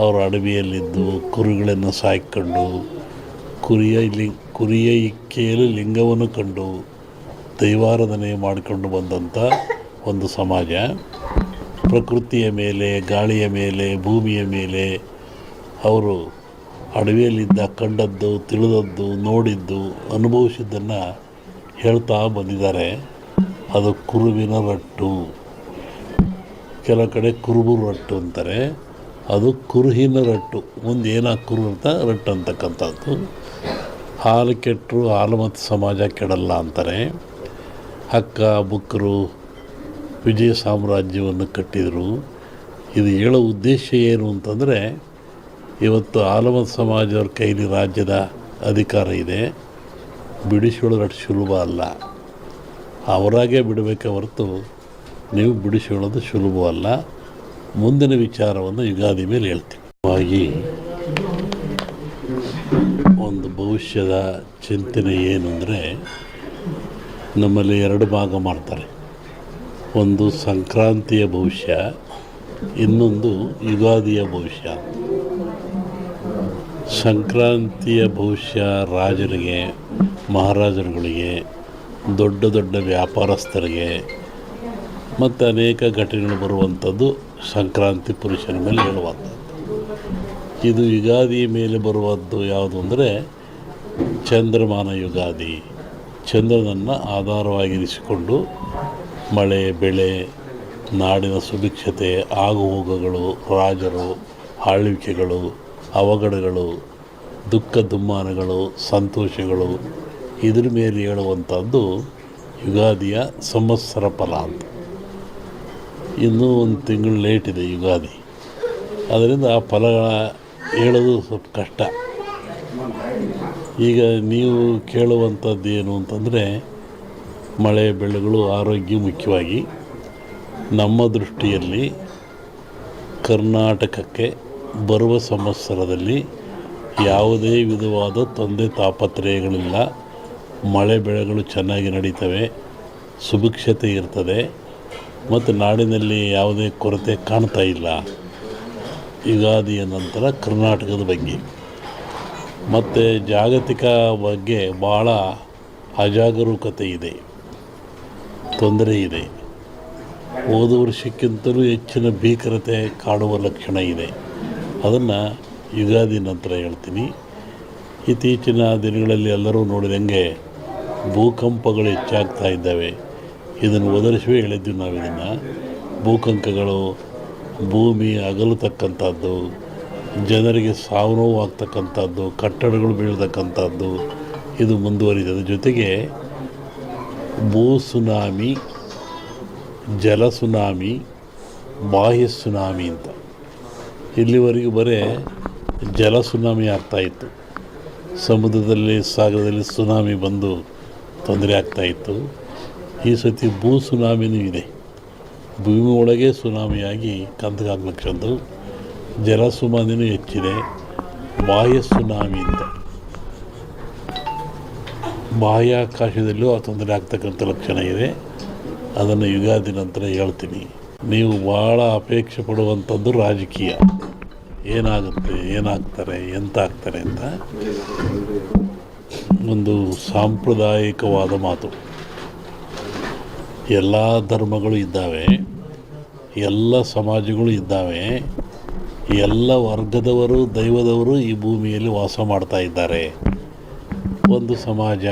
ಅವರು ಅಡವಿಯಲ್ಲಿದ್ದು ಕುರಿಗಳನ್ನು ಸಾಕಿಕೊಂಡು ಕುರಿಯ ಇಕ್ಕೆಯಲ್ಲಿ ಲಿಂಗವನ್ನು ಕಂಡು ದೈವಾರಾಧನೆ ಮಾಡಿಕೊಂಡು ಬಂದಂಥ ಒಂದು ಸಮಾಜ. ಪ್ರಕೃತಿಯ ಮೇಲೆ, ಗಾಳಿಯ ಮೇಲೆ, ಭೂಮಿಯ ಮೇಲೆ ಅವರು ಅಡವಿಯಲ್ಲಿದ್ದ ಕಂಡದ್ದು, ತಿಳಿದದ್ದು, ನೋಡಿದ್ದು, ಅನುಭವಿಸಿದ್ದನ್ನು ಹೇಳ್ತಾ ಬಂದಿದ್ದಾರೆ. ಅದು ಕುರುವಿನ ರಟ್ಟು, ಕೆಲವು ಕಡೆ ಕುರುಬು ರಟ್ಟು ಅಂತಾರೆ. ಅದು ಕುರುಹಿನ ರಟ್ಟು, ಮುಂದೆ ಏನಾಗ ಕುರು ಅಂತ ರಟ್ಟು ಅಂತಕ್ಕಂಥದ್ದು. ಹಾಲು ಕೆಟ್ಟರು ಹಾಲು ಮತ್ತು ಸಮಾಜ ಕೆಡಲ್ಲ ಅಂತಾರೆ. ಹಕ್ಕ ಬುಕ್ಕರು ವಿಜಯ ಸಾಮ್ರಾಜ್ಯವನ್ನು ಕಟ್ಟಿದರು. ಇದು ಹೇಳೋ ಉದ್ದೇಶ ಏನು ಅಂತಂದರೆ, ಇವತ್ತು ಆಲಮತ್ ಸಮಾಜದವ್ರ ಕೈಲಿ ರಾಜ್ಯದ ಅಧಿಕಾರ ಇದೆ. ಬಿಡಿಸಿಕೊಳ್ಳೋದು ಸುಲಭ ಅಲ್ಲ. ಅವರಾಗೇ ಬಿಡಬೇಕೆ ಹೊರತು ನೀವು ಬಿಡಿಸಿಕೊಳ್ಳೋದು ಸುಲಭವಲ್ಲ. ಮುಂದಿನ ವಿಚಾರವನ್ನು ಯುಗಾದಿ ಮೇಲೆ ಹೇಳ್ತೀವಿ. ಒಂದು ಭವಿಷ್ಯದ ಚಿಂತನೆ ಏನು ಅಂದರೆ, ನಮ್ಮಲ್ಲಿ ಎರಡು ಭಾಗ ಮಾಡ್ತಾರೆ. ಒಂದು ಸಂಕ್ರಾಂತಿಯ ಭವಿಷ್ಯ, ಇನ್ನೊಂದು ಯುಗಾದಿಯ ಭವಿಷ್ಯ. ಸಂಕ್ರಾಂತಿಯ ಭವಿಷ್ಯ ರಾಜರಿಗೆ, ಮಹಾರಾಜರುಗಳಿಗೆ, ದೊಡ್ಡ ದೊಡ್ಡ ವ್ಯಾಪಾರಸ್ಥರಿಗೆ ಮತ್ತು ಅನೇಕ ಘಟನೆಗಳು ಬರುವಂಥದ್ದು ಸಂಕ್ರಾಂತಿ ಪುರುಷನ ಮೇಲೆ ಹೇಳುವಂಥದ್ದು. ಇದು ಯುಗಾದಿ ಮೇಲೆ ಬರುವಂಥದ್ದು ಯಾವುದು ಅಂದರೆ ಚಂದ್ರಮಾನ ಯುಗಾದಿ. ಚಂದ್ರನನ್ನು ಆಧಾರವಾಗಿರಿಸಿಕೊಂಡು ಮಳೆ, ಬೆಳೆ, ನಾಡಿನ ಸುಭಿಕ್ಷತೆ, ಆಗುಹೋಗುಗಳು, ರಾಜರು, ಆಳ್ವಿಕೆಗಳು, ಅವಘಡಗಳು, ದುಃಖ ದುಮ್ಮಾನಗಳು, ಸಂತೋಷಗಳು, ಇದ್ರ ಮೇಲೆ ಹೇಳುವಂಥದ್ದು ಯುಗಾದಿಯ ಸಂವತ್ಸರ ಫಲ ಅಂತ. ಇನ್ನೂ ಒಂದು ತಿಂಗಳು ಲೇಟ್ ಇದೆ ಯುಗಾದಿ. ಅದರಿಂದ ಆ ಫಲಗಳ ಹೇಳೋದು ಸ್ವಲ್ಪ ಕಷ್ಟ. ಈಗ ನೀವು ಕೇಳುವಂಥದ್ದು ಏನು ಅಂತಂದರೆ, ಮಳೆ ಬೆಳೆಗಳು, ಆರೋಗ್ಯ ಮುಖ್ಯವಾಗಿ ನಮ್ಮ ದೃಷ್ಟಿಯಲ್ಲಿ ಕರ್ನಾಟಕಕ್ಕೆ ಬರುವ ಸಂವತ್ಸರದಲ್ಲಿ ಯಾವುದೇ ವಿಧವಾದ ತೊಂದರೆ ತಾಪತ್ರಯಗಳಿಲ್ಲ. ಮಳೆ ಬೆಳೆಗಳು ಚೆನ್ನಾಗಿ ನಡೀತವೆ, ಸುಭಿಕ್ಷತೆ ಇರ್ತದೆ ಮತ್ತು ನಾಡಿನಲ್ಲಿ ಯಾವುದೇ ಕೊರತೆ ಕಾಣ್ತಾ ಇಲ್ಲ. ಯುಗಾದಿಯ ನಂತರ ಕರ್ನಾಟಕದ ಬಗ್ಗೆ ಮತ್ತು ಜಾಗತಿಕ ಬಗ್ಗೆ ಭಾಳ ಅಜಾಗರೂಕತೆ ಇದೆ, ತೊಂದರೆ ಇದೆ. ಹೋದ ವರ್ಷಕ್ಕಿಂತಲೂ ಹೆಚ್ಚಿನ ಭೀಕರತೆ ಕಾಡುವ ಲಕ್ಷಣ ಇದೆ. ಅದನ್ನು ಯುಗಾದಿ ನಂತರ ಹೇಳ್ತೀನಿ. ಇತ್ತೀಚಿನ ದಿನಗಳಲ್ಲಿ ಎಲ್ಲರೂ ನೋಡಿದಂಗೆ ಭೂಕಂಪಗಳು ಹೆಚ್ಚಾಗ್ತಾ ಇದ್ದಾವೆ. ಇದನ್ನು ಒದರಿಸುವೆ ಹೇಳಿದ್ವಿ ನಾವು. ಇದನ್ನು ಭೂಕಂಪಗಳು, ಭೂಮಿ ಅಗಲತಕ್ಕಂಥದ್ದು, ಜನರಿಗೆ ಸಾವು ನೋವು ಆಗ್ತಕ್ಕಂಥದ್ದು, ಕಟ್ಟಡಗಳು ಬೀಳ್ತಕ್ಕಂಥದ್ದು ಇದು ಮುಂದುವರಿದ ಜೊತೆಗೆ ಭೂ ಸುನಾಮಿ, ಜಲ ಸುನಾಮಿ, ಬಾಹ್ಯ ಸುನಾಮಿ ಅಂತ. ಇಲ್ಲಿವರೆಗೂ ಬರೀ ಜಲ ಸುನಾಮಿ ಆಗ್ತಾಯಿತ್ತು. ಸಮುದ್ರದಲ್ಲಿ, ಸಾಗರದಲ್ಲಿ ಸುನಾಮಿ ಬಂದು ತೊಂದರೆ ಆಗ್ತಾಯಿತ್ತು. ಈ ಸತಿ ಭೂ ಸುನಾಮಿನೂ ಇದೆ. ಭೂಮಿ ಒಳಗೆ ಸುನಾಮಿಯಾಗಿ ಕಂದಗಾಗ್ಲಕ್ಷಂದು ಜಲ ಸುನಾಮಿನೂ ಹೆಚ್ಚಿದೆ. ಬಾಹ್ಯ ಸುನಾಮಿ ಅಂತ ಬಾಹ್ಯಾಕಾಶದಲ್ಲೂ ಆ ತೊಂದರೆ ಆಗ್ತಕ್ಕಂಥ ಲಕ್ಷಣ ಇದೆ. ಅದನ್ನು ಯುಗಾದಿ ನಂತರ ಹೇಳ್ತೀನಿ. ನೀವು ಭಾಳ ಅಪೇಕ್ಷೆ ಪಡುವಂಥದ್ದು ರಾಜಕೀಯ. ಏನಾಗುತ್ತೆ, ಏನಾಗ್ತಾರೆ, ಎಂತ ಆಗ್ತಾರೆ ಅಂತ ಒಂದು ಸಾಂಪ್ರದಾಯಿಕವಾದ ಮಾತು. ಎಲ್ಲ ಧರ್ಮಗಳು ಇದ್ದಾವೆ, ಎಲ್ಲ ಸಮಾಜಗಳು ಇದ್ದಾವೆ, ಎಲ್ಲ ವರ್ಗದವರು, ದೈವದವರು ಈ ಭೂಮಿಯಲ್ಲಿ ವಾಸ ಮಾಡ್ತಾ ಇದ್ದಾರೆ. ಒಂದು ಸಮಾಜ